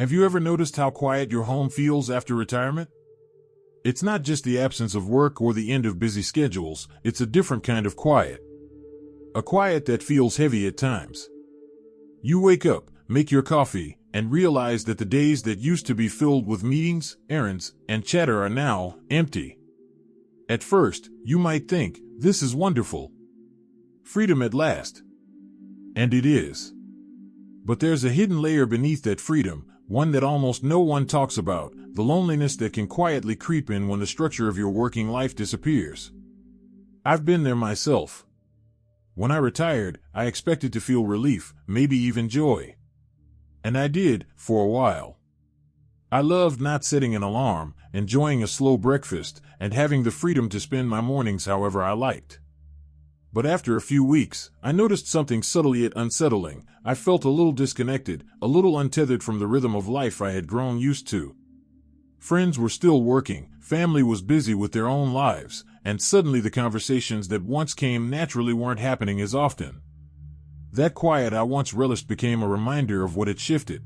Have you ever noticed how quiet your home feels after retirement? It's not just the absence of work or the end of busy schedules, it's a different kind of quiet. A quiet that feels heavy at times. You wake up, make your coffee, and realize that the days that used to be filled with meetings, errands, and chatter are now empty. At first, you might think, this is wonderful. Freedom at last. And it is. But there's a hidden layer beneath that freedom, one that almost no one talks about, the loneliness that can quietly creep in when the structure of your working life disappears. I've been there myself. When I retired, I expected to feel relief, maybe even joy. And I did, for a while. I loved not setting an alarm, enjoying a slow breakfast, and having the freedom to spend my mornings however I liked. But after a few weeks, I noticed something subtle yet unsettling. I felt a little disconnected, a little untethered from the rhythm of life I had grown used to. Friends were still working, family was busy with their own lives, and suddenly the conversations that once came naturally weren't happening as often. That quiet I once relished became a reminder of what had shifted.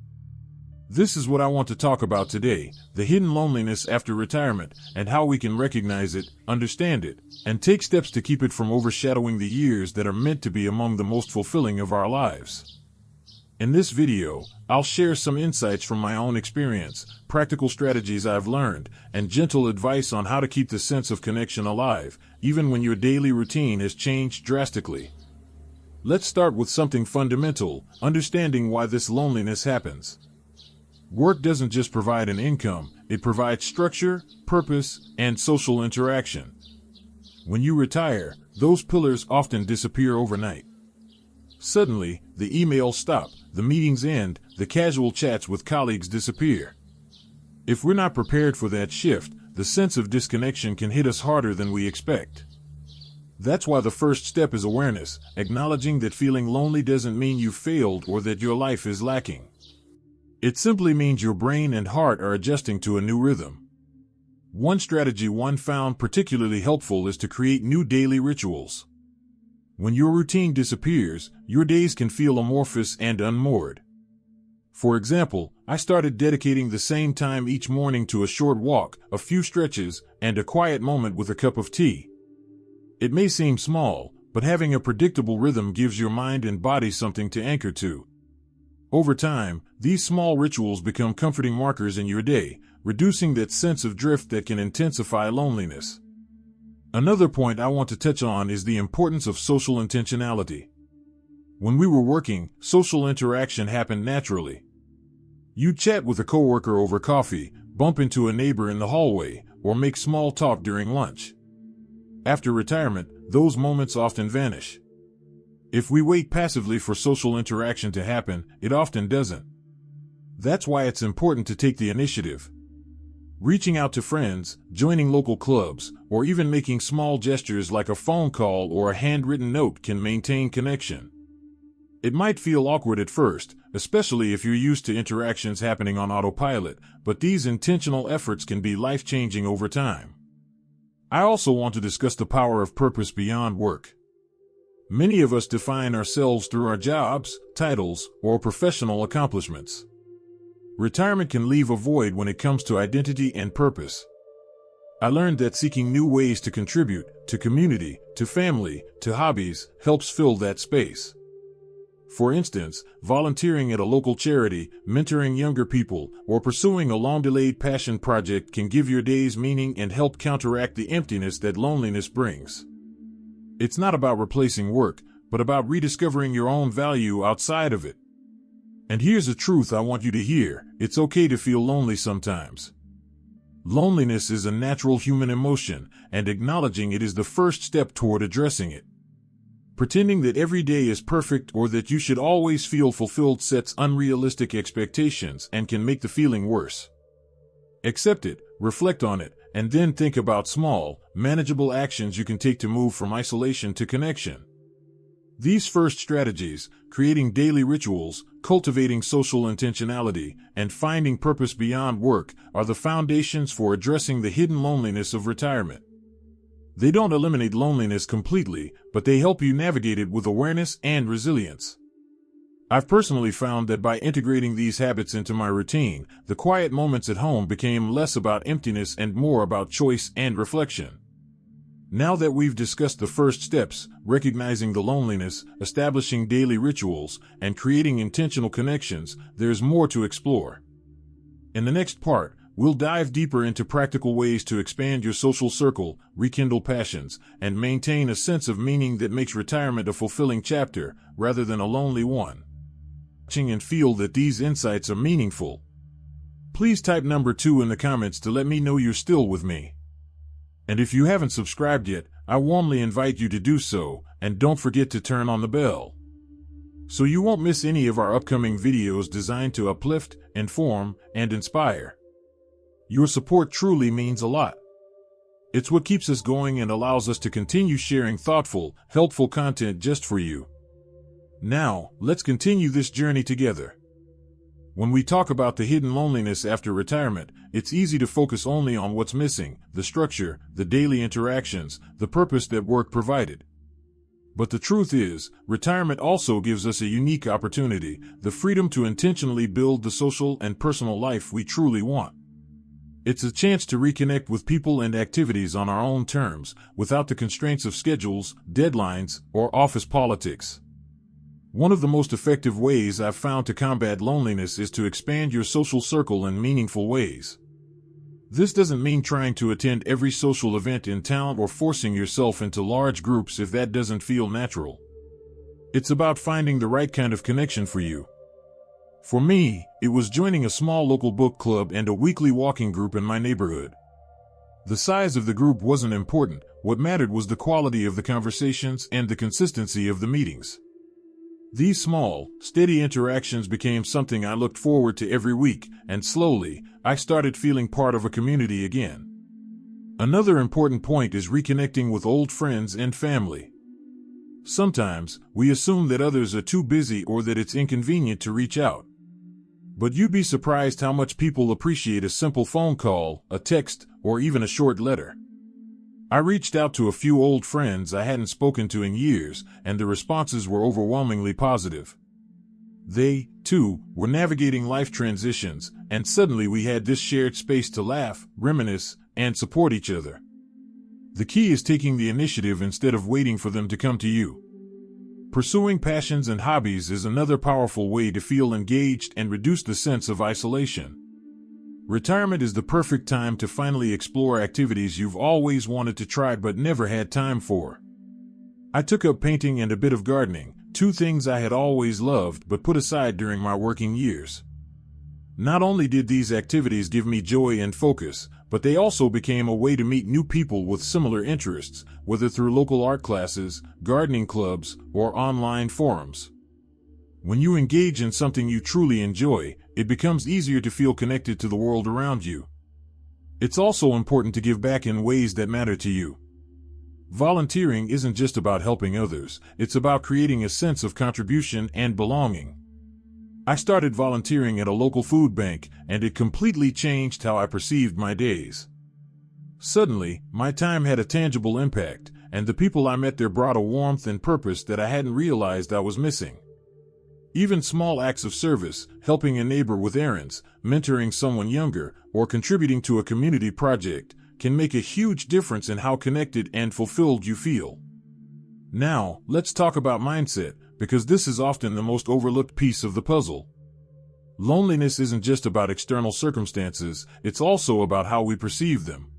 This is what I want to talk about today, the hidden loneliness after retirement, and how we can recognize it, understand it, and take steps to keep it from overshadowing the years that are meant to be among the most fulfilling of our lives. In this video, I'll share some insights from my own experience, practical strategies I've learned, and gentle advice on how to keep the sense of connection alive, even when your daily routine has changed drastically. Let's start with something fundamental, understanding why this loneliness happens. Work doesn't just provide an income, it provides structure, purpose, and social interaction. When you retire, those pillars often disappear overnight. Suddenly, the emails stop, the meetings end, the casual chats with colleagues disappear. If we're not prepared for that shift, the sense of disconnection can hit us harder than we expect. That's why the first step is awareness, acknowledging that feeling lonely doesn't mean you failed or that your life is lacking. It simply means your brain and heart are adjusting to a new rhythm. One strategy one found particularly helpful is to create new daily rituals. When your routine disappears, your days can feel amorphous and unmoored. For example, I started dedicating the same time each morning to a short walk, a few stretches, and a quiet moment with a cup of tea. It may seem small, but having a predictable rhythm gives your mind and body something to anchor to. Over time, these small rituals become comforting markers in your day, reducing that sense of drift that can intensify loneliness. Another point I want to touch on is the importance of social intentionality. When we were working, social interaction happened naturally. You'd chat with a coworker over coffee, bump into a neighbor in the hallway, or make small talk during lunch. After retirement, those moments often vanish. If we wait passively for social interaction to happen, it often doesn't. That's why it's important to take the initiative. Reaching out to friends, joining local clubs, or even making small gestures like a phone call or a handwritten note can maintain connection. It might feel awkward at first, especially if you're used to interactions happening on autopilot, but these intentional efforts can be life-changing over time. I also want to discuss the power of purpose beyond work. Many of us define ourselves through our jobs, titles, or professional accomplishments. Retirement can leave a void when it comes to identity and purpose. I learned that seeking new ways to contribute, to community, to family, to hobbies, helps fill that space. For instance, volunteering at a local charity, mentoring younger people, or pursuing a long-delayed passion project can give your days meaning and help counteract the emptiness that loneliness brings. It's not about replacing work, but about rediscovering your own value outside of it. And here's a truth I want you to hear: it's okay to feel lonely sometimes. Loneliness is a natural human emotion, and acknowledging it is the first step toward addressing it. Pretending that every day is perfect or that you should always feel fulfilled sets unrealistic expectations and can make the feeling worse. Accept it, reflect on it, and then think about small, manageable actions you can take to move from isolation to connection. These first strategies, creating daily rituals, cultivating social intentionality, and finding purpose beyond work, are the foundations for addressing the hidden loneliness of retirement. They don't eliminate loneliness completely, but they help you navigate it with awareness and resilience. I've personally found that by integrating these habits into my routine, the quiet moments at home became less about emptiness and more about choice and reflection. Now that we've discussed the first steps, recognizing the loneliness, establishing daily rituals, and creating intentional connections, there's more to explore. In the next part, we'll dive deeper into practical ways to expand your social circle, rekindle passions, and maintain a sense of meaning that makes retirement a fulfilling chapter, rather than a lonely one. And feel that these insights are meaningful. Please type number 2 in the comments to let me know you're still with me. And if you haven't subscribed yet, I warmly invite you to do so, and don't forget to turn on the bell, so you won't miss any of our upcoming videos designed to uplift, inform, and inspire. Your support truly means a lot. It's what keeps us going and allows us to continue sharing thoughtful, helpful content just for you. Now, let's continue this journey together. When we talk about the hidden loneliness after retirement, it's easy to focus only on what's missing: the structure, the daily interactions, the purpose that work provided. But the truth is, retirement also gives us a unique opportunity, the freedom to intentionally build the social and personal life we truly want. It's a chance to reconnect with people and activities on our own terms, without the constraints of schedules, deadlines, or office politics. One of the most effective ways I've found to combat loneliness is to expand your social circle in meaningful ways. This doesn't mean trying to attend every social event in town or forcing yourself into large groups if that doesn't feel natural. It's about finding the right kind of connection for you. For me, it was joining a small local book club and a weekly walking group in my neighborhood. The size of the group wasn't important. What mattered was the quality of the conversations and the consistency of the meetings. These small, steady interactions became something I looked forward to every week, and slowly, I started feeling part of a community again. Another important point is reconnecting with old friends and family. Sometimes, we assume that others are too busy or that it's inconvenient to reach out. But you'd be surprised how much people appreciate a simple phone call, a text, or even a short letter. I reached out to a few old friends I hadn't spoken to in years, and the responses were overwhelmingly positive. They, too, were navigating life transitions, and suddenly we had this shared space to laugh, reminisce, and support each other. The key is taking the initiative instead of waiting for them to come to you. Pursuing passions and hobbies is another powerful way to feel engaged and reduce the sense of isolation. Retirement is the perfect time to finally explore activities you've always wanted to try but never had time for. I took up painting and a bit of gardening, two things I had always loved but put aside during my working years. Not only did these activities give me joy and focus, but they also became a way to meet new people with similar interests, whether through local art classes, gardening clubs, or online forums. When you engage in something you truly enjoy, it becomes easier to feel connected to the world around you. It's also important to give back in ways that matter to you. Volunteering isn't just about helping others, it's about creating a sense of contribution and belonging. I started volunteering at a local food bank, and it completely changed how I perceived my days. Suddenly, my time had a tangible impact, and the people I met there brought a warmth and purpose that I hadn't realized I was missing. Even small acts of service, helping a neighbor with errands, mentoring someone younger, or contributing to a community project, can make a huge difference in how connected and fulfilled you feel. Now, let's talk about mindset, because this is often the most overlooked piece of the puzzle. Loneliness isn't just about external circumstances, it's also about how we perceive them.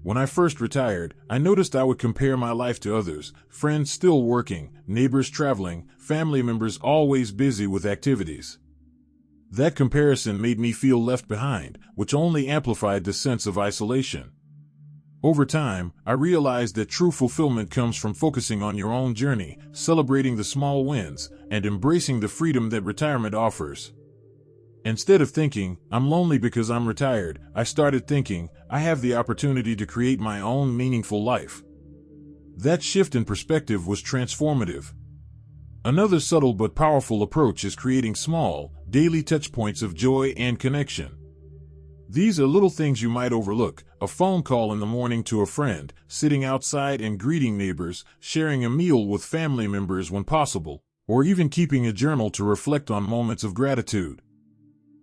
When I first retired, I noticed I would compare my life to others, friends still working, neighbors traveling, family members always busy with activities. That comparison made me feel left behind, which only amplified the sense of isolation. Over time, I realized that true fulfillment comes from focusing on your own journey, celebrating the small wins, and embracing the freedom that retirement offers. Instead of thinking, I'm lonely because I'm retired, I started thinking, I have the opportunity to create my own meaningful life. That shift in perspective was transformative. Another subtle but powerful approach is creating small, daily touchpoints of joy and connection. These are little things you might overlook: a phone call in the morning to a friend, sitting outside and greeting neighbors, sharing a meal with family members when possible, or even keeping a journal to reflect on moments of gratitude.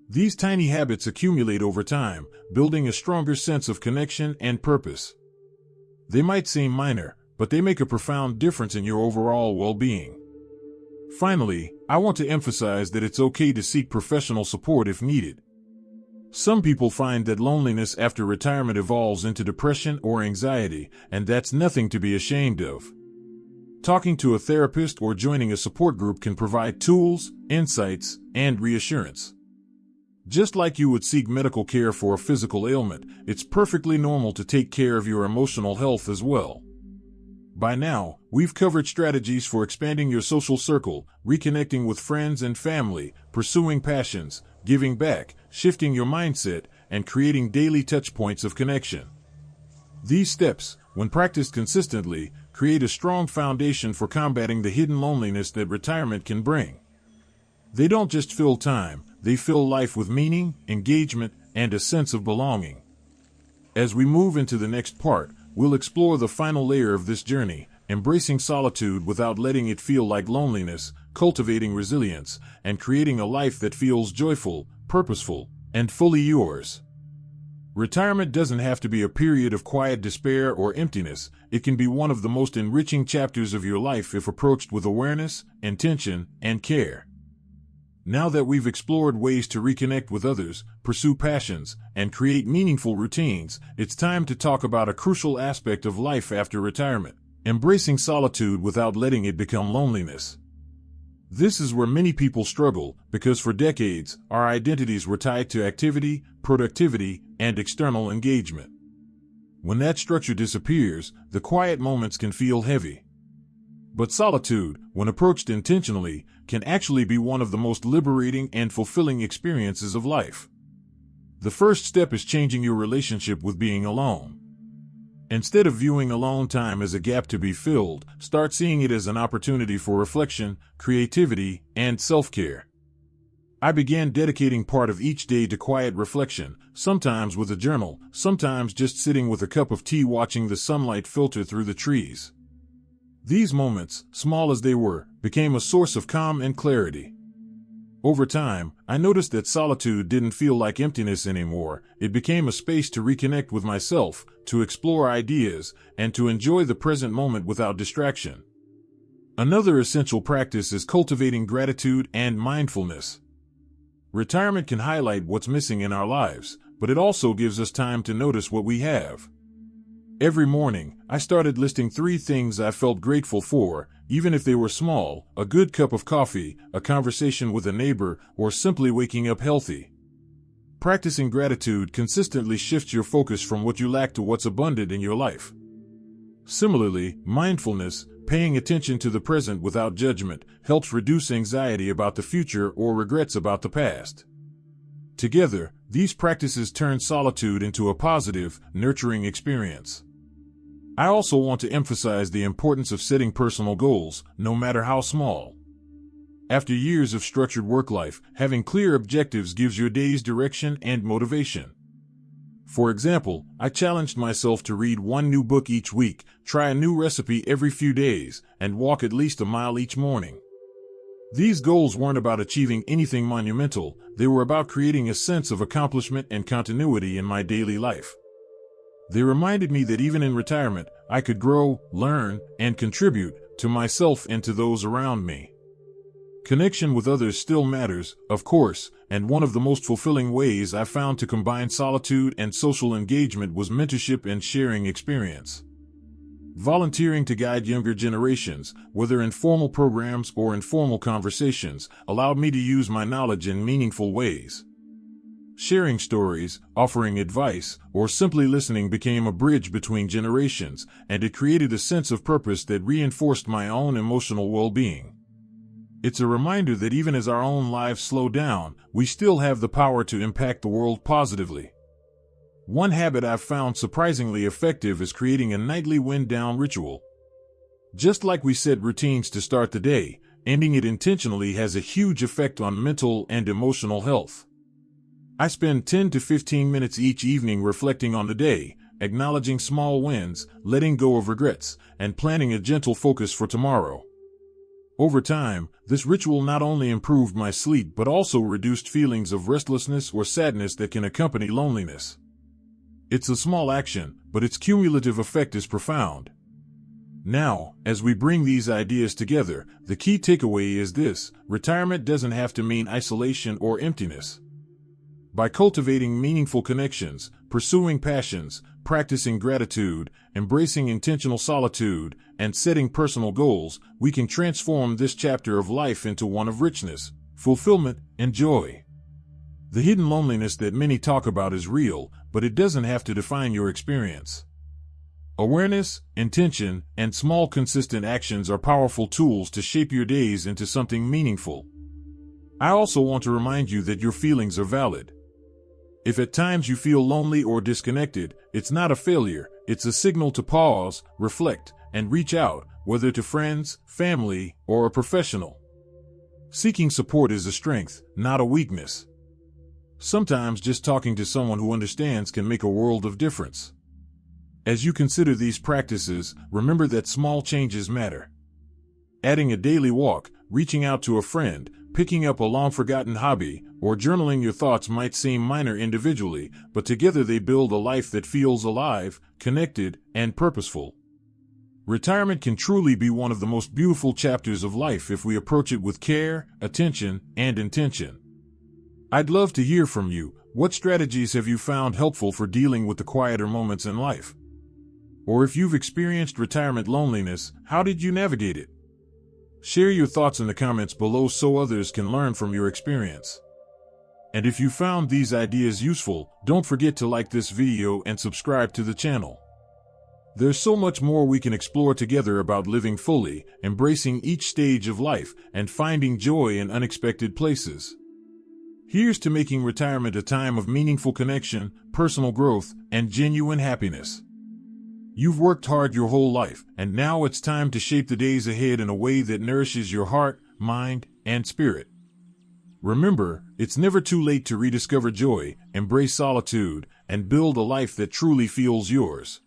These tiny habits accumulate over time, building a stronger sense of connection and purpose. They might seem minor, but they make a profound difference in your overall well-being. Finally, I want to emphasize that it's okay to seek professional support if needed. Some people find that loneliness after retirement evolves into depression or anxiety, and that's nothing to be ashamed of. Talking to a therapist or joining a support group can provide tools, insights, and reassurance. Just like you would seek medical care for a physical ailment, it's perfectly normal to take care of your emotional health as well. By now, we've covered strategies for expanding your social circle, reconnecting with friends and family, pursuing passions, giving back, shifting your mindset, and creating daily touch points of connection. These steps, when practiced consistently, create a strong foundation for combating the hidden loneliness that retirement can bring. They don't just fill time, they fill life with meaning, engagement, and a sense of belonging. As we move into the next part, we'll explore the final layer of this journey, embracing solitude without letting it feel like loneliness, cultivating resilience, and creating a life that feels joyful, purposeful, and fully yours. Retirement doesn't have to be a period of quiet despair or emptiness. It can be one of the most enriching chapters of your life if approached with awareness, intention, and care. Now that we've explored ways to reconnect with others, pursue passions, and create meaningful routines, it's time to talk about a crucial aspect of life after retirement: embracing solitude without letting it become loneliness. This is where many people struggle, because for decades, our identities were tied to activity, productivity, and external engagement. When that structure disappears, the quiet moments can feel heavy. But solitude, when approached intentionally, can actually be one of the most liberating and fulfilling experiences of life. The first step is changing your relationship with being alone. Instead of viewing alone time as a gap to be filled, start seeing it as an opportunity for reflection, creativity, and self-care. I began dedicating part of each day to quiet reflection, sometimes with a journal, sometimes just sitting with a cup of tea watching the sunlight filter through the trees. These moments, small as they were, became a source of calm and clarity. Over time, I noticed that solitude didn't feel like emptiness anymore. It became a space to reconnect with myself, to explore ideas, and to enjoy the present moment without distraction. Another essential practice is cultivating gratitude and mindfulness. Retirement can highlight what's missing in our lives, but it also gives us time to notice what we have. Every morning, I started listing 3 things I felt grateful for, even if they were small: a good cup of coffee, a conversation with a neighbor, or simply waking up healthy. Practicing gratitude consistently shifts your focus from what you lack to what's abundant in your life. Similarly, mindfulness, paying attention to the present without judgment, helps reduce anxiety about the future or regrets about the past. Together, these practices turn solitude into a positive, nurturing experience. I also want to emphasize the importance of setting personal goals, no matter how small. After years of structured work life, having clear objectives gives your days direction and motivation. For example, I challenged myself to read 1 new book each week, try a new recipe every few days, and walk at least a mile each morning. These goals weren't about achieving anything monumental. They were about creating a sense of accomplishment and continuity in my daily life. They reminded me that even in retirement, I could grow, learn, and contribute to myself and to those around me. Connection with others still matters, of course, and one of the most fulfilling ways I found to combine solitude and social engagement was mentorship and sharing experience. Volunteering to guide younger generations, whether in formal programs or informal conversations, allowed me to use my knowledge in meaningful ways. Sharing stories, offering advice, or simply listening became a bridge between generations, and it created a sense of purpose that reinforced my own emotional well-being. It's a reminder that even as our own lives slow down, we still have the power to impact the world positively. One habit I've found surprisingly effective is creating a nightly wind-down ritual. Just like we set routines to start the day, ending it intentionally has a huge effect on mental and emotional health. I spend 10 to 15 minutes each evening reflecting on the day, acknowledging small wins, letting go of regrets, and planning a gentle focus for tomorrow. Over time, this ritual not only improved my sleep but also reduced feelings of restlessness or sadness that can accompany loneliness. It's a small action, but its cumulative effect is profound. Now, as we bring these ideas together, the key takeaway is this: retirement doesn't have to mean isolation or emptiness. By cultivating meaningful connections, pursuing passions, practicing gratitude, embracing intentional solitude, and setting personal goals, we can transform this chapter of life into one of richness, fulfillment, and joy. The hidden loneliness that many talk about is real, but it doesn't have to define your experience. Awareness, intention, and small consistent actions are powerful tools to shape your days into something meaningful. I also want to remind you that your feelings are valid. If at times you feel lonely or disconnected, it's not a failure, it's a signal to pause, reflect, and reach out, whether to friends, family, or a professional. Seeking support is a strength, not a weakness. Sometimes just talking to someone who understands can make a world of difference. As you consider these practices, remember that small changes matter. Adding a daily walk, reaching out to a friend, picking up a long-forgotten hobby, or journaling your thoughts might seem minor individually, but together they build a life that feels alive, connected, and purposeful. Retirement can truly be one of the most beautiful chapters of life if we approach it with care, attention, and intention. I'd love to hear from you. What strategies have you found helpful for dealing with the quieter moments in life? Or if you've experienced retirement loneliness, how did you navigate it? Share your thoughts in the comments below so others can learn from your experience. And if you found these ideas useful, don't forget to like this video and subscribe to the channel. There's so much more we can explore together about living fully, embracing each stage of life, and finding joy in unexpected places. Here's to making retirement a time of meaningful connection, personal growth, and genuine happiness. You've worked hard your whole life, and now it's time to shape the days ahead in a way that nourishes your heart, mind, and spirit. Remember, it's never too late to rediscover joy, embrace solitude, and build a life that truly feels yours.